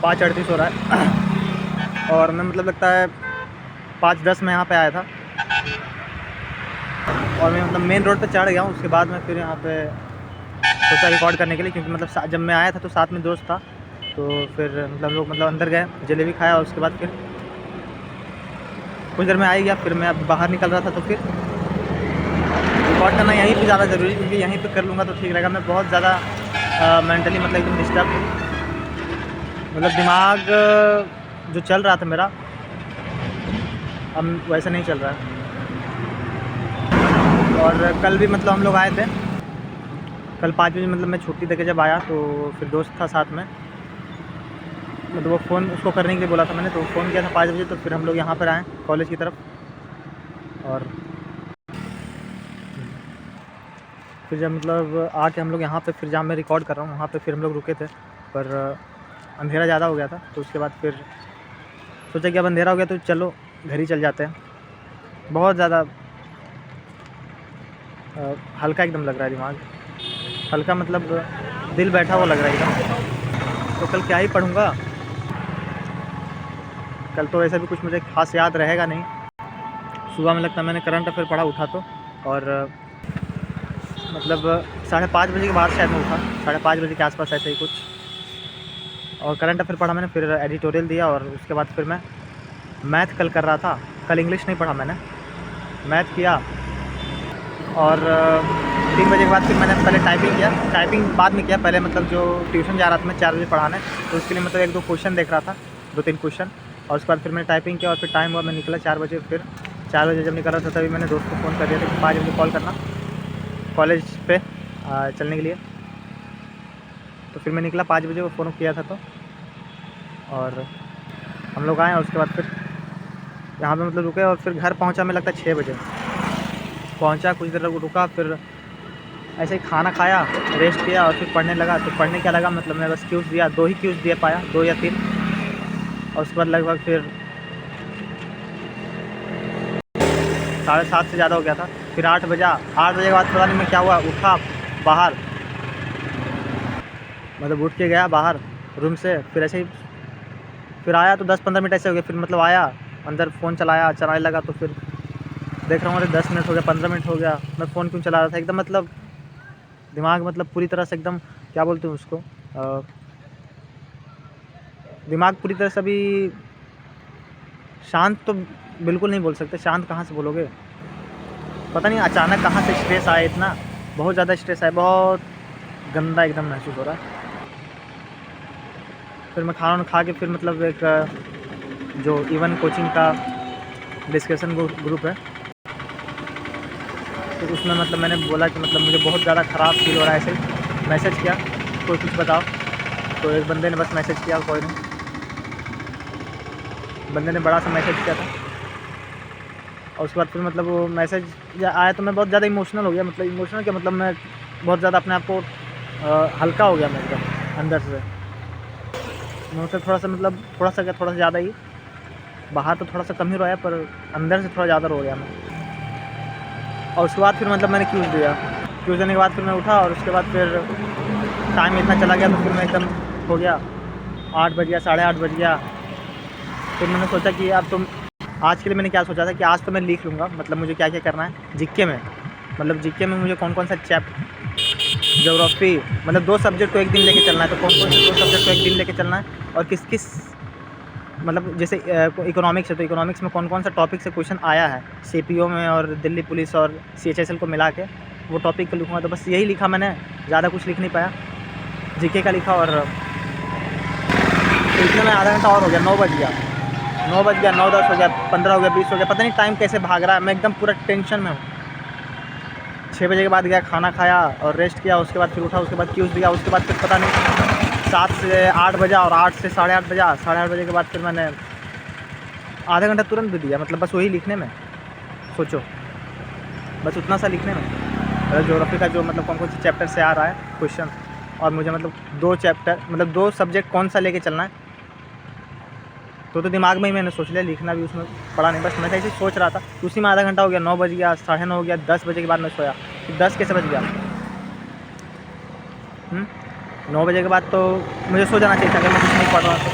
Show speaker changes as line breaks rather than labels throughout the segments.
5:38 हो रहा है और मैं मतलब लगता है 5:10 में यहाँ पे आया था और मैं मतलब मेन रोड पे चढ़ गया हूँ। उसके बाद मैं फिर यहाँ पे सोचा रिकॉर्ड करने के लिए, क्योंकि मतलब जब मैं आया था तो साथ में दोस्त था, तो फिर मतलब लोग मतलब अंदर गए, जलेबी खाया और उसके बाद फिर कुछ देर में आ ही गया। फिर मैं अब बाहर निकल रहा था तो फिर रिकॉर्ड करना यहीं पे ज़्यादा ज़रूरी है, क्योंकि यहीं पे कर लूँगा तो ठीक रहेगा। मैं बहुत ज़्यादा मेंटली मतलब एकदम डिस्टर्ब हूँ, मतलब दिमाग जो चल रहा था मेरा अब वैसा नहीं चल रहा है। और कल भी मतलब हम लोग आए थे, कल 5 बजे मतलब मैं छुट्टी देके जब आया तो फिर दोस्त था साथ में, मतलब वो फ़ोन उसको करने के लिए बोला था मैंने, तो फ़ोन किया था 5 बजे। तो फिर हम लोग यहाँ पर आए कॉलेज की तरफ और फिर जब मतलब आके हम लोग यहाँ पे फिर जहाँ मैं रिकॉर्ड कर रहा हूँ वहाँ पे फिर हम लोग रुके थे, पर अंधेरा ज़्यादा हो गया था। तो उसके बाद फिर सोचा कि अब अंधेरा हो गया तो चलो घर ही चल जाते हैं। बहुत ज़्यादा हल्का एकदम लग रहा है दिमाग, हल्का मतलब दिल बैठा हुआ लग रहा है एकदम। तो कल क्या ही पढ़ूँगा, कल तो वैसे भी कुछ मुझे खास याद रहेगा नहीं। सुबह में लगता है मैंने करंट अफेयर पढ़ा उठा तो, और मतलब 5:30 बजे के बाद शायद मैं उठा, 5:30 बजे के आसपास ऐसे ही कुछ। और करंट अफेयर पढ़ा मैंने, फिर एडिटोरियल दिया और उसके बाद फिर मैं मैथ कल कर रहा था। कल इंग्लिश नहीं पढ़ा मैंने, मैथ किया। और 3 बजे के बाद फिर मैंने पहले टाइपिंग किया, टाइपिंग बाद में किया। पहले मतलब जो ट्यूशन जा रहा था मैं 4 बजे पढ़ाने, तो उसके लिए मतलब 1-2 क्वेश्चन देख रहा था, 2-3 क्वेश्चन। और उसके बाद फिर मैंने टाइपिंग किया और फिर टाइम हुआ, मैं निकला 4 बजे। फिर 4 बजे जब निकल रहा था तभी मैंने दोस्त को फ़ोन कर दिया था कि 5 बजे कॉल करना कॉलेज पे चलने के लिए। तो फिर मैं निकला 5 बजे, वो फ़ोन किया था तो, और हम लोग आए और उसके बाद फिर यहाँ पे मतलब रुके और फिर घर पहुँचा मैं लगता है 6 बजे पहुँचा। कुछ देर रुका, फिर ऐसे ही खाना खाया, रेस्ट किया और फिर पढ़ने लगा। तो पढ़ने क्या लगा, मतलब मैं बस क्यूज़ दिया, 2 ही क्यूज़ दे पाया, 2 या 3। और उसके बाद लगभग फिर 7:30 से ज़्यादा हो गया था। फिर 8 बजा, 8 बजे के बाद पता नहीं मैं क्या हुआ, उठा बाहर, मतलब उठ के गया बाहर रूम से। फिर ऐसे ही फिर आया तो 10-15 मिनट ऐसे हो गए। फिर मतलब आया अंदर, फ़ोन चलाने लगा। तो फिर देख रहा हूँ अरे 10 मिनट हो गया, 15 मिनट हो गया, मैं फ़ोन क्यों चला रहा था। एकदम मतलब दिमाग मतलब पूरी तरह से एकदम, क्या बोलते हैं उसको, दिमाग पूरी तरह से अभी शांत तो बिल्कुल नहीं बोल सकते, शांत कहाँ से बोलोगे। पता नहीं अचानक कहाँ से स्ट्रेस आया इतना, बहुत ज़्यादा स्ट्रेस आया, बहुत गंदा एकदम महसूस हो रहा है। फिर मैं खाना खा के फिर मतलब एक जो इवन कोचिंग का डिस्कशन ग्रुप है, तो उसमें मतलब मैंने बोला कि मतलब मुझे बहुत ज़्यादा ख़राब फील हो रहा है। ऐसे मैसेज किया, कोई कुछ बताओ। तो एक बंदे ने बस मैसेज किया, कोई नहीं, बंदे ने बड़ा सा मैसेज किया था। और उसके बाद फिर मतलब वो मैसेज आया तो मैं बहुत ज़्यादा इमोशनल हो गया। मतलब इमोशनल क्या, मतलब मैं बहुत ज़्यादा अपने आप को हल्का हो गया मैं एकदम अंदर से। मुझसे थोड़ा सा मतलब थोड़ा सा क्या, थोड़ा सा ज़्यादा ही, बाहर तो थोड़ा सा कम ही रोया पर अंदर से थोड़ा ज़्यादा रो गया मैं। और उसके बाद फिर मतलब मैंने क्यूज़ दिया, क्यूज़ देने के बाद फिर मैं उठा और उसके बाद फिर टाइम इतना चला गया तो फिर मैं एकदम हो गया, 8 बज गया, 8:30 बज गया। फिर मैंने सोचा कि अब तो आज के लिए मैंने क्या सोचा था कि आज तो मैं लिख लूँगा, मतलब मुझे क्या क्या करना है जीके में, मतलब जीके में मुझे कौन कौन सा ज्योग्राफी, मतलब 2 सब्जेक्ट को एक दिन लेके चलना है, तो कौन कौन से 2 सब्जेक्ट को एक दिन लेके चलना है, और किस किस, मतलब जैसे इकोनॉमिक्स है तो इकोनॉमिक्स में कौन कौन सा टॉपिक से क्वेश्चन आया है सीपीओ में और दिल्ली पुलिस और सीएचएसएल को मिला के, वो टॉपिक को लिखूँगा। तो बस यही लिखा मैंने, ज़्यादा कुछ लिख नहीं पाया, जीके का लिखा। और इसमें मैं आधा घंटा और हो गया, 9 बज गया, 9-10 हो गया, 15 हो गया, 20 हो गया, पता नहीं टाइम कैसे भाग रहा है। मैं एकदम पूरा टेंशन में हूँ। 6 बजे के बाद गया, खाना खाया और रेस्ट किया, उसके बाद फिर उठा, उसके बाद क्यूज़ दिया, उसके बाद फिर पता नहीं 7 से 8 बजा और 8 से 8:30 बजा। 8:30 बजे के बाद फिर मैंने आधा घंटा तुरंत भी दिया, मतलब बस वही लिखने में, सोचो बस उतना सा लिखने में, मतलब ज्योग्राफी का जो मतलब कौन कौन से चैप्टर से आ रहा है क्वेश्चन, और मुझे मतलब 2 चैप्टर, मतलब 2 सब्जेक्ट कौन सा लेके चलना है। तो दिमाग में ही मैंने सोच लिया, लिखना भी उसमें पड़ा नहीं, बस मैं ऐसे ही सोच रहा था। उसी में आधा घंटा हो गया, 9 बज गया, 9:30 हो गया, 10 बजे के बाद मैं सोया। फिर 10 कैसे बज गया, 9 बजे के बाद तो मुझे सो जाना चाहिए था अगर मैं कुछ नहीं पढ़ रहा था।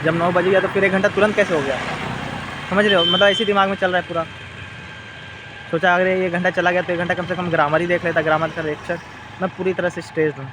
जब 9 बज गया तो फिर 1 घंटा तुरंत कैसे हो गया, समझ रहे हो? मतलब ऐसे दिमाग में चल रहा है पूरा। सोचा अगर ये 1 घंटा चला गया तो 1 घंटा कम से कम ग्रामर ही देख लेता, ग्रामर का लेक्चर। मैं पूरी तरह से स्ट्रेस्ड हूँ।